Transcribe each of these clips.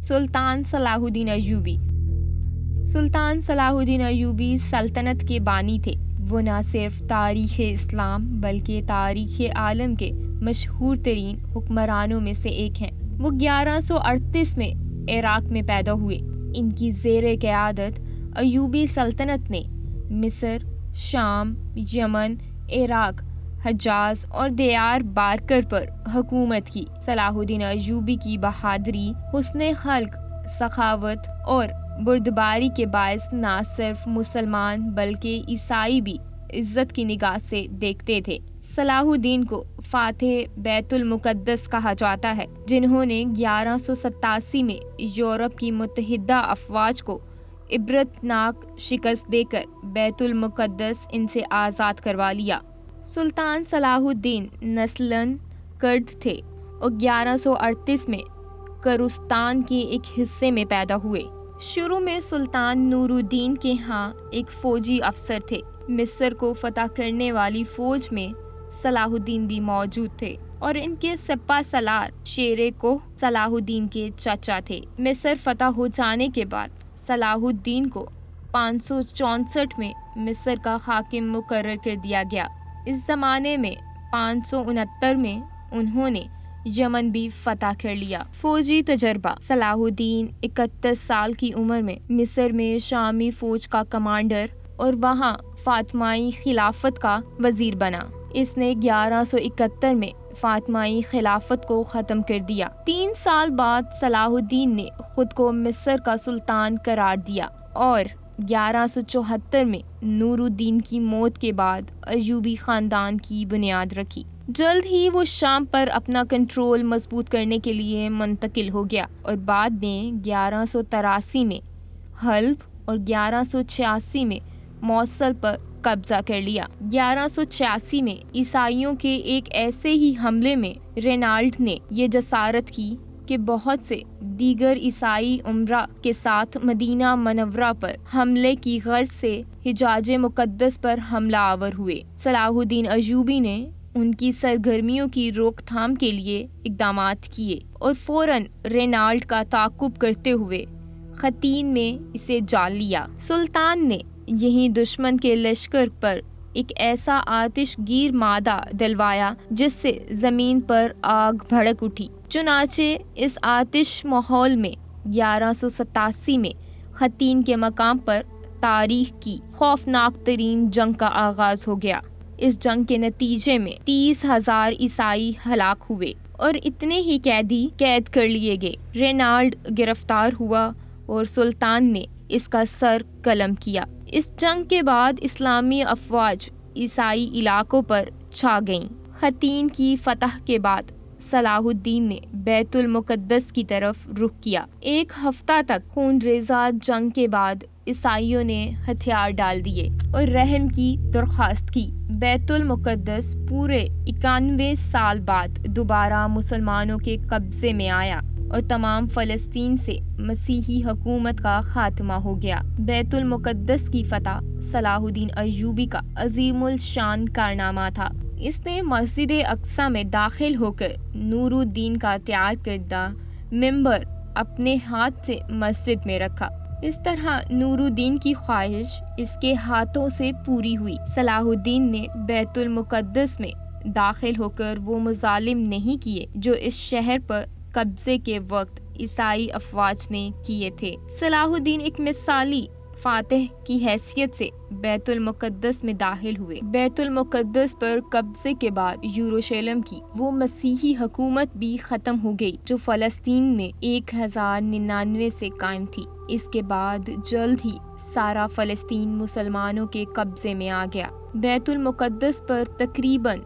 سلطان صلاح الدین ایوبی۔ سلطان صلاح الدین ایوبی سلطنت کے بانی تھے۔ وہ نہ صرف تاریخ اسلام بلکہ تاریخ عالم کے مشہور ترین حکمرانوں میں سے ایک ہیں۔ وہ 1138 میں عراق میں پیدا ہوئے۔ ان کی زیر قیادت ایوبی سلطنت نے مصر، شام، یمن، عراق، حجاز اور دیار بارکر پر حکومت کی۔ صلاح الدین ایوبی کی بہادری، حسن خلق، سخاوت اور بردباری کے باعث نہ صرف مسلمان بلکہ عیسائی بھی عزت کی نگاہ سے دیکھتے تھے۔ صلاح الدین کو فاتح بیت المقدس کہا جاتا ہے، جنہوں نے 1187 میں یورپ کی متحدہ افواج کو عبرتناک شکست دے کر بیت المقدس ان سے آزاد کروا لیا۔ سلطان صلاح الدین نسلاً کرد تھے اور 1138 میں کرستان کے ایک حصے میں پیدا ہوئے۔ شروع میں سلطان نور الدین کے ہاں ایک فوجی افسر تھے۔ مصر کو فتح کرنے والی فوج میں صلاح الدین بھی موجود تھے اور ان کے سپہ سالار شیر کوہ صلاح الدین کے چچا تھے۔ مصر فتح ہو جانے کے بعد صلاح الدین کو 564 میں مصر کا حاکم مقرر کر دیا گیا۔ اس زمانے میں 569 میں انہوں نے یمن بھی فتح کر لیا۔ فوجی تجربہ: صلاح الدین 31 سال کی عمر میں مصر میں شامی فوج کا کمانڈر اور وہاں فاطمیائی خلافت کا وزیر بنا۔ اس نے 1171 میں فاطمیائی خلافت کو ختم کر دیا۔ 3 سال بعد صلاح الدین نے خود کو مصر کا سلطان قرار دیا اور 1174 میں نور الدین کی موت کے بعد ایوبی خاندان کی بنیاد رکھی۔ جلد ہی وہ شام پر اپنا کنٹرول مضبوط کرنے کے لیے منتقل ہو گیا اور بعد میں 1183 میں حلب اور 1186 میں موصل پر قبضہ کر لیا۔ 1186 میں عیسائیوں کے ایک ایسے ہی حملے میں رینالڈ نے یہ جسارت کی کہ بہت سے دیگر عیسائی امراء کے ساتھ مدینہ منورہ پر حملے کی غرض سے حجاز مقدس پر حملہ آور ہوئے۔ صلاح الدین ایوبی نے ان کی سرگرمیوں کی روک تھام کے لیے اقدامات کیے اور فوراً رینالڈ کا تعاقب کرتے ہوئے خطین میں اسے جال لیا۔ سلطان نے یہیں دشمن کے لشکر پر ایک ایسا آتش گیر مادہ ڈلوایا جس سے زمین پر آگ بھڑک اٹھی۔ چنانچہ اس آتش ماحول میں 1187 میں خطین کے مقام پر تاریخ کی خوفناک ترین جنگ کا آغاز ہو گیا۔ اس جنگ کے نتیجے میں 30,000 عیسائی ہلاک ہوئے اور اتنے ہی قیدی قید کر لیے گئے۔ رینالڈ گرفتار ہوا اور سلطان نے اس کا سر قلم کیا۔ اس جنگ کے بعد اسلامی افواج عیسائی علاقوں پر چھا گئیں۔ خطین کی فتح کے بعد صلاح الدین نے بیت المقدس کی طرف رخ کیا۔ ایک ہفتہ تک خونریزہ جنگ کے بعد عیسائیوں نے ہتھیار ڈال دیے اور رحم کی درخواست کی۔ بیت المقدس پورے 91 سال بعد دوبارہ مسلمانوں کے قبضے میں آیا اور تمام فلسطین سے مسیحی حکومت کا خاتمہ ہو گیا۔ بیت المقدس کی فتح صلاح الدین ایوبی کا عظیم الشان کارنامہ تھا۔ اس نے مسجد اقصی میں داخل ہو کر نور الدین کا تیار کردہ منبر اپنے ہاتھ سے مسجد میں رکھا۔ اس طرح نور الدین کی خواہش اس کے ہاتھوں سے پوری ہوئی۔ صلاح الدین نے بیت المقدس میں داخل ہو کر وہ مظالم نہیں کیے جو اس شہر پر قبضے کے وقت عیسائی افواج نے کیے تھے۔ صلاح الدین ایک مثالی فاتح کی حیثیت سے بیت المقدس میں داخل ہوئے۔ بیت المقدس پر قبضے کے بعد یروشلم کی وہ مسیحی حکومت بھی ختم ہو گئی جو فلسطین میں 1099 سے قائم تھی۔ اس کے بعد جلد ہی سارا فلسطین مسلمانوں کے قبضے میں آ گیا۔ بیت المقدس پر تقریباً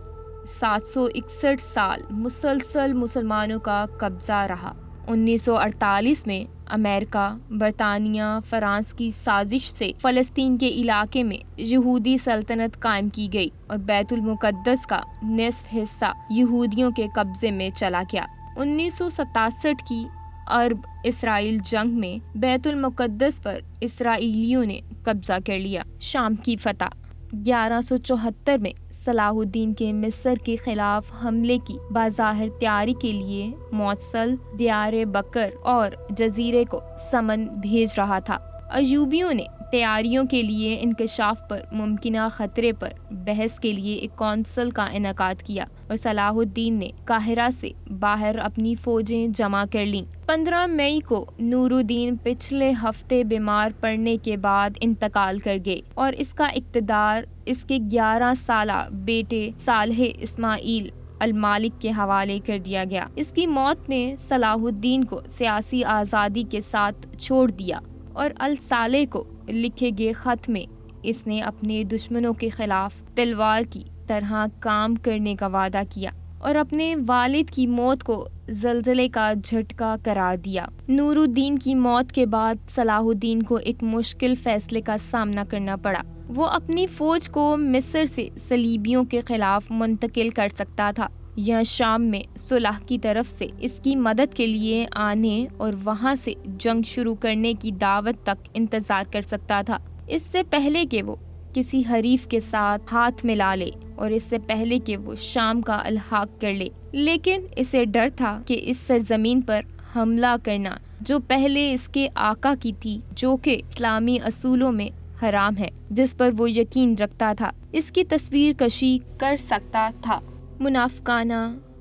761 سال مسلسل مسلمانوں کا قبضہ رہا۔ 1948 میں امریکہ، برطانیہ، فرانس کی سازش سے فلسطین کے علاقے میں یہودی سلطنت قائم کی گئی اور بیت المقدس کا نصف حصہ یہودیوں کے قبضے میں چلا گیا۔ 1967 کی عرب اسرائیل جنگ میں بیت المقدس پر اسرائیلیوں نے قبضہ کر لیا۔ شام کی فتح: 1174 میں صلاح الدین کے مصر کے خلاف حملے کی بظاہر تیاری کے لیے موصل، دیار بکر اور جزیرے کو سمن بھیج رہا تھا۔ ایوبیوں نے تیاریوں کے لیے انکشاف پر ممکنہ خطرے پر بحث کے لیے ایک کونسل کا انعقاد کیا اور صلاح الدین نے قاہرہ سے باہر اپنی فوجیں جمع کر لیں۔ 15 مئی کو نور الدین پچھلے ہفتے بیمار پڑنے کے بعد انتقال کر گئے اور اس کا اقتدار اس کے 11 سالہ بیٹے صالح اسماعیل المالک کے حوالے کر دیا گیا۔ اس کی موت نے صلاح الدین کو سیاسی آزادی کے ساتھ چھوڑ دیا اور الصالح کو لکھے گئے خط میں اس نے اپنے دشمنوں کے خلاف تلوار کی طرح کام کرنے کا وعدہ کیا اور اپنے والد کی موت کو زلزلے کا جھٹکا قرار دیا۔ نور الدین کی موت کے بعد صلاح الدین کو ایک مشکل فیصلے کا سامنا کرنا پڑا۔ وہ اپنی فوج کو مصر سے صلیبیوں کے خلاف منتقل کر سکتا تھا یا شام میں صلح کی طرف سے اس کی مدد کے لیے آنے اور وہاں سے جنگ شروع کرنے کی دعوت تک انتظار کر سکتا تھا، اس سے پہلے کہ وہ کسی حریف کے ساتھ ہاتھ ملا لے اور اس سے پہلے کہ وہ شام کا الحاق کر لے۔ لیکن اسے ڈر تھا کہ اس سرزمین پر حملہ کرنا جو پہلے اس کے آقا کی تھی، جو کہ اسلامی اصولوں میں حرام ہے، جس پر وہ یقین رکھتا تھا، اس کی تصویر کشی کر سکتا تھا۔ منافقانہ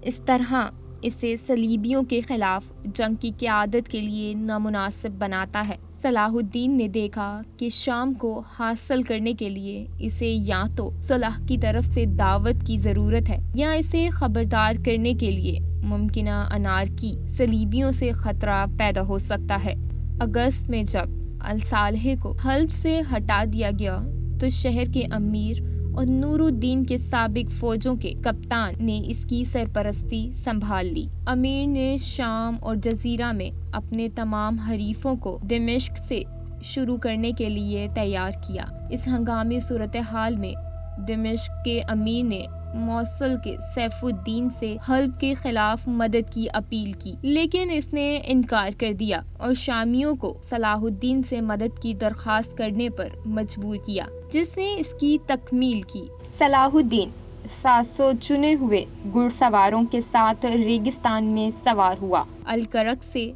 اس طرح اسے صلیبیوں کے خلاف جنگ کی قیادت کے لیے نامناسب بناتا ہے۔ صلاح الدین نے دیکھا کہ شام کو حاصل کرنے کے لیے اسے یا تو صلح کی طرف سے دعوت کی ضرورت ہے یا اسے خبردار کرنے کے لیے ممکنہ انارکی صلیبیوں سے خطرہ پیدا ہو سکتا ہے۔ اگست میں جب الصالح کو حلب سے ہٹا دیا گیا تو شہر کے امیر اور نور الدین کے سابق فوجوں کے کپتان نے اس کی سرپرستی سنبھال لی۔ امیر نے شام اور جزیرہ میں اپنے تمام حریفوں کو دمشق سے شروع کرنے کے لیے تیار کیا۔ اس ہنگامی صورتحال میں دمشق کے امیر نے موصل کے سیف الدین سے حلب کے خلاف مدد کی اپیل کی، لیکن اس نے انکار کر دیا اور شامیوں کو صلاح الدین سے مدد کی درخواست کرنے پر مجبور کیا، جس نے اس کی تکمیل کی۔ صلاح الدین 700 چنے ہوئے گھڑ سواروں کے ساتھ ریگستان میں سوار ہوا، الکرک سے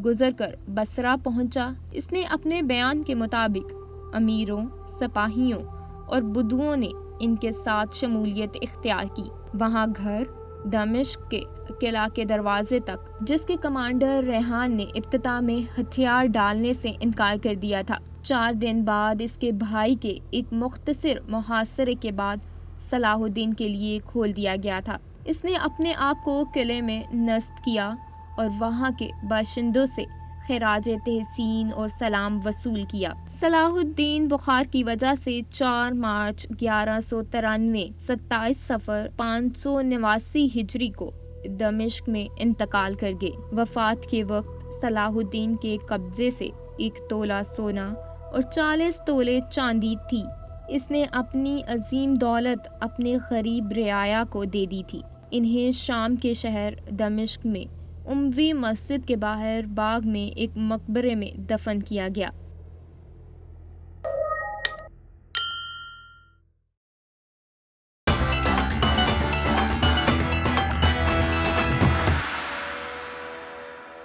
گزر کر بصرہ پہنچا۔ اس نے اپنے بیان کے مطابق امیروں، سپاہیوں اور بدوؤں نے ان کے ساتھ شمولیت اختیار کی۔ وہاں گھر دمشق کے قلعہ کے دروازے تک، جس کے کمانڈر ریحان نے ابتدا میں ہتھیار ڈالنے سے انکار کر دیا تھا، 4 دن بعد اس کے بھائی کے ایک مختصر محاصرے کے بعد صلاح الدین کے لیے کھول دیا گیا تھا۔ اس نے اپنے آپ کو قلعے میں نصب کیا اور وہاں کے باشندوں سے خراج تحسین اور سلام وصول کیا۔ صلاح الدین بخار کی وجہ سے 4 مارچ 1193 27 صفر 589 ہجری کو دمشق میں انتقال کر گئے۔ وفات کے وقت صلاح الدین کے قبضے سے 1 تولہ سونا اور 40 تولے چاندی تھی۔ اس نے اپنی عظیم دولت اپنے غریب رعایا کو دے دی تھی۔ انہیں شام کے شہر دمشق میں اموی مسجد کے باہر باغ میں ایک مقبرے میں دفن کیا گیا۔